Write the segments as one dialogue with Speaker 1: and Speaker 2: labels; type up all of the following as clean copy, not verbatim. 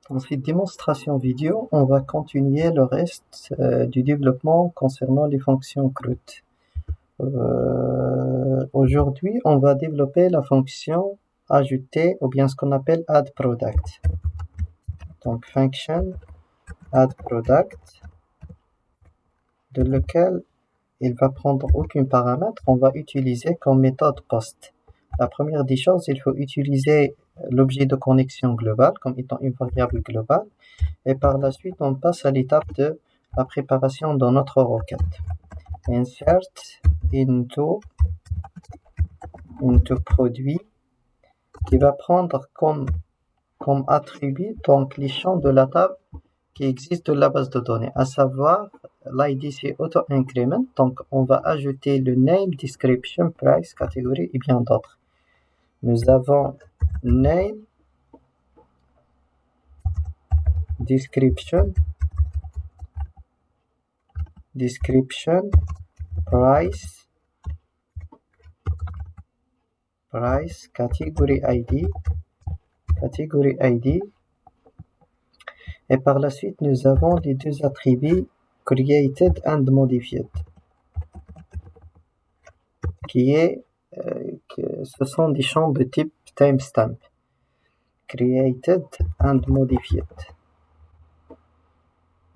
Speaker 1: Ensuite, démonstration vidéo, on va continuer le reste du développement concernant les fonctions CRUD. Aujourd'hui, on va développer la fonction ajouter ou bien ce qu'on appelle add product. Donc, function add product, de lequel il va prendre aucun paramètre, on va utiliser comme méthode post. La première des choses, il faut utiliser l'objet de connexion globale comme étant une variable globale. Et par la suite, on passe à l'étape de la préparation de notre requête. Insert into produit qui va prendre comme attribut donc les champs de la table qui existent de la base de données, à savoir l'ID c'est auto-increment, donc on va ajouter le name, description, price, catégorie et bien d'autres. Nous avons name, description, price, category ID, et par la suite nous avons les deux attributs created and modified, ce sont des champs de type timestamp, created and modified.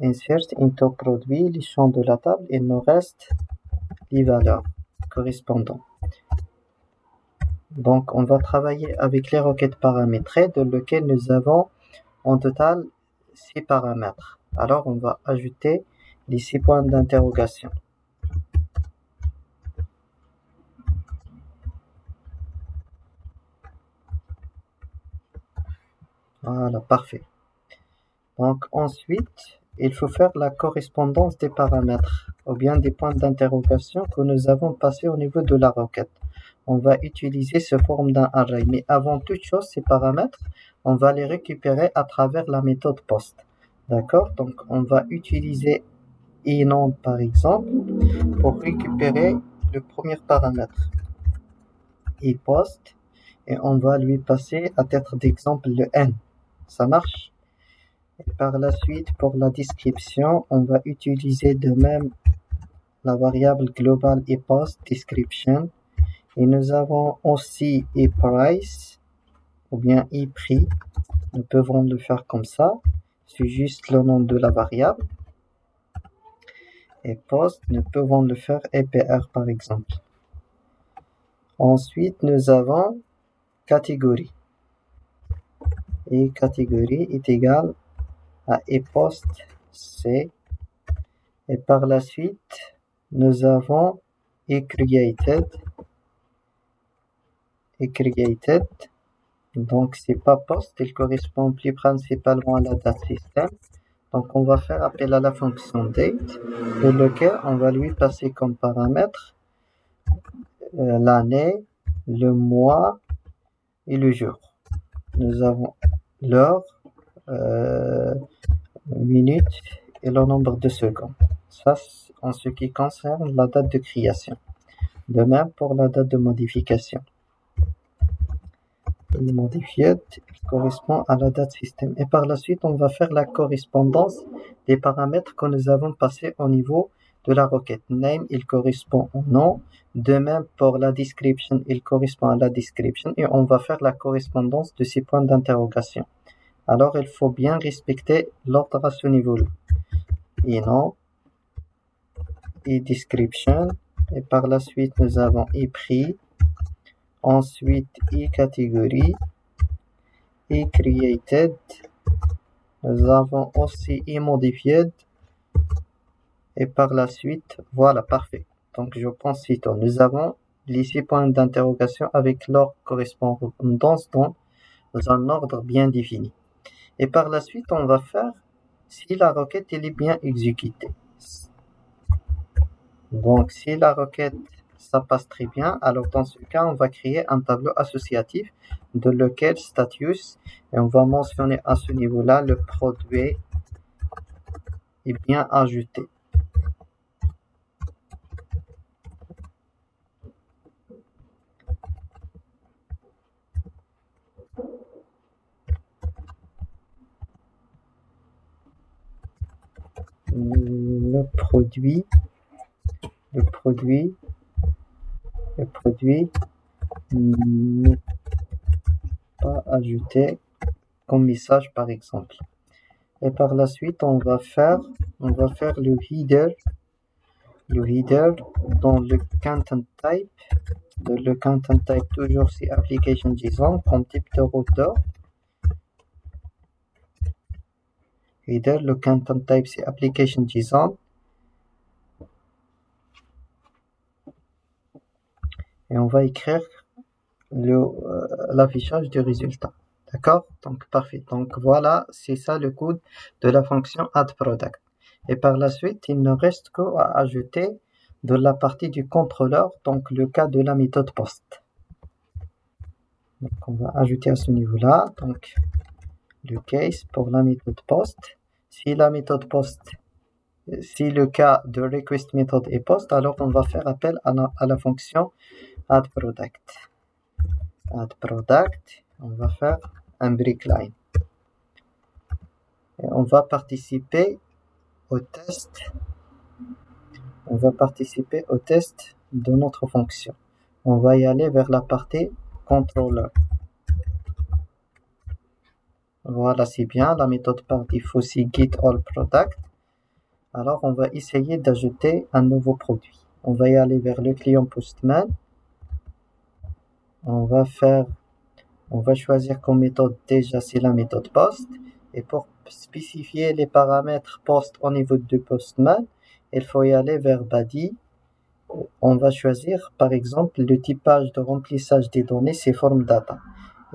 Speaker 1: Insert into produit, les champs de la table, il nous reste les valeurs correspondantes. Donc on va travailler avec les requêtes paramétrées de lesquelles nous avons en total 6 paramètres. Alors on va ajouter les 6 points d'interrogation. Voilà, parfait. Donc ensuite, il faut faire la correspondance des paramètres ou bien des points d'interrogation que nous avons passés au niveau de la requête. On va utiliser ce forme d'un array, mais avant toute chose, ces paramètres, on va les récupérer à travers la méthode post. D'accord? Donc on va utiliser enum par exemple pour récupérer le premier paramètre ePost et on va lui passer à titre d'exemple le n. Ça marche? Et par la suite, pour la description, on va utiliser de même la variable globale ePost description. Et nous avons aussi ePrice ou bien ePrix. Nous pouvons le faire comme ça. C'est juste le nom de la variable. Et post, nous pouvons le faire EPR par exemple. Ensuite, nous avons catégorie. Et catégorie est égale à ePost C. Et par la suite, nous avons eCreated. Donc c'est pas post, il correspond plus principalement à la date système. Donc on va faire appel à la fonction date, de lequel on va lui passer comme paramètre l'année, le mois et le jour. Nous avons l'heure, minute et le nombre de secondes. Ça, en ce qui concerne la date de création. De même pour la date de modification. Modified correspond à la date système. Et par la suite, on va faire la correspondance des paramètres que nous avons passés au niveau de la requête. Name, il correspond au nom. De même pour la description, il correspond à la description. Et on va faire la correspondance de ces points d'interrogation. Alors, il faut bien respecter l'ordre à ce niveau-là. Et nom, et description. Et par la suite, nous avons prix. Ensuite, catégorie, created. Nous avons aussi modified. Et par la suite, voilà, parfait. Donc, je pense que nous avons les 6 points d'interrogation avec leur correspondance dans un ordre bien défini. Et par la suite, on va faire si la requête elle est bien exécutée. Donc, si la requête ça passe très bien, alors dans ce cas, on va créer un tableau associatif de lequel status, et on va mentionner à ce niveau-là le produit est bien ajouté. le produit n'est pas ajouté comme message par exemple. Et par la suite, on va faire le header dans le content type. Le content type toujours c'est application JSON comme type de routeur. Header, le content type c'est application JSON. Et on va écrire l'affichage du résultat. D'accord? Donc, parfait. Donc, voilà, c'est ça le code de la fonction addProduct. Et par la suite, il ne reste qu'à ajouter de la partie du contrôleur, donc le cas de la méthode post. Donc, on va ajouter à ce niveau-là, donc, le case pour la méthode post. Si la méthode post, si le cas de request method est post, alors on va faire appel à la fonction addProduct. addProduct, on va faire un break line. Et on va participer au test. On va participer au test de notre fonction. On va y aller vers la partie controller. Voilà, c'est bien. La méthode par défaut, c'est get all product. Alors, on va essayer d'ajouter un nouveau produit. On va y aller vers le client Postman. On va choisir comme méthode déjà, c'est la méthode post. Et pour spécifier les paramètres post au niveau de Postman, il faut y aller vers body. On va choisir par exemple le typage de remplissage des données, c'est form data.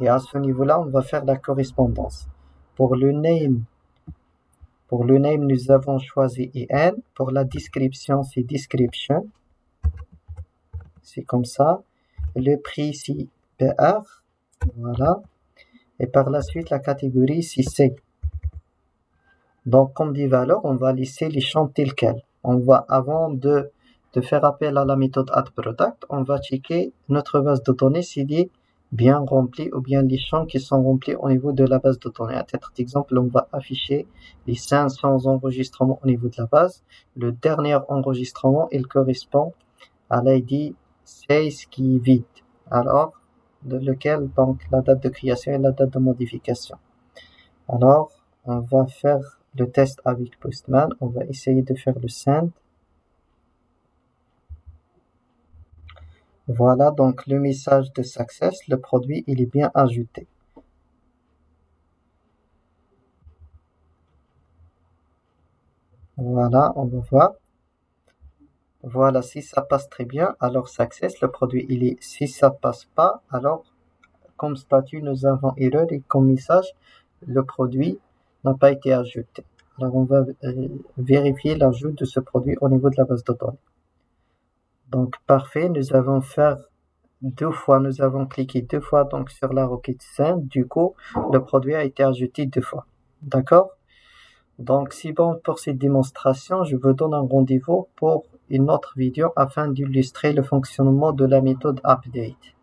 Speaker 1: Et à ce niveau-là, on va faire la correspondance. Pour le name, nous avons choisi EN. Pour la description, c'est description. C'est comme ça. Le prix, c'est PR. Voilà. Et par la suite, la catégorie, c'est C. Donc, comme des valeurs, on va laisser les champs tels quels. On va, avant de faire appel à la méthode addProduct, on va checker notre base de données s'il est bien rempli ou bien les champs qui sont remplis au niveau de la base de données. À titre d'exemple, on va afficher les 500 enregistrements au niveau de la base. Le dernier enregistrement, il correspond à l'ID 16 qui est vide. Alors, de lequel donc la date de création et la date de modification. Alors, on va faire le test avec Postman. On va essayer de faire le send. Voilà, donc le message de success, le produit, il est bien ajouté. Voilà, on va voir. Voilà, si ça passe très bien, alors success, le produit, il est. Si ça passe pas, alors comme statut, nous avons erreur et comme message, le produit n'a pas été ajouté. Alors, on va vérifier l'ajout de ce produit au niveau de la base de données. Donc, parfait, nous avons cliqué deux fois donc sur la requête send. Du coup, le produit a été ajouté 2 fois. D'accord? Donc, c'est bon pour cette démonstration. Je vous donne un rendez-vous pour une autre vidéo afin d'illustrer le fonctionnement de la méthode update.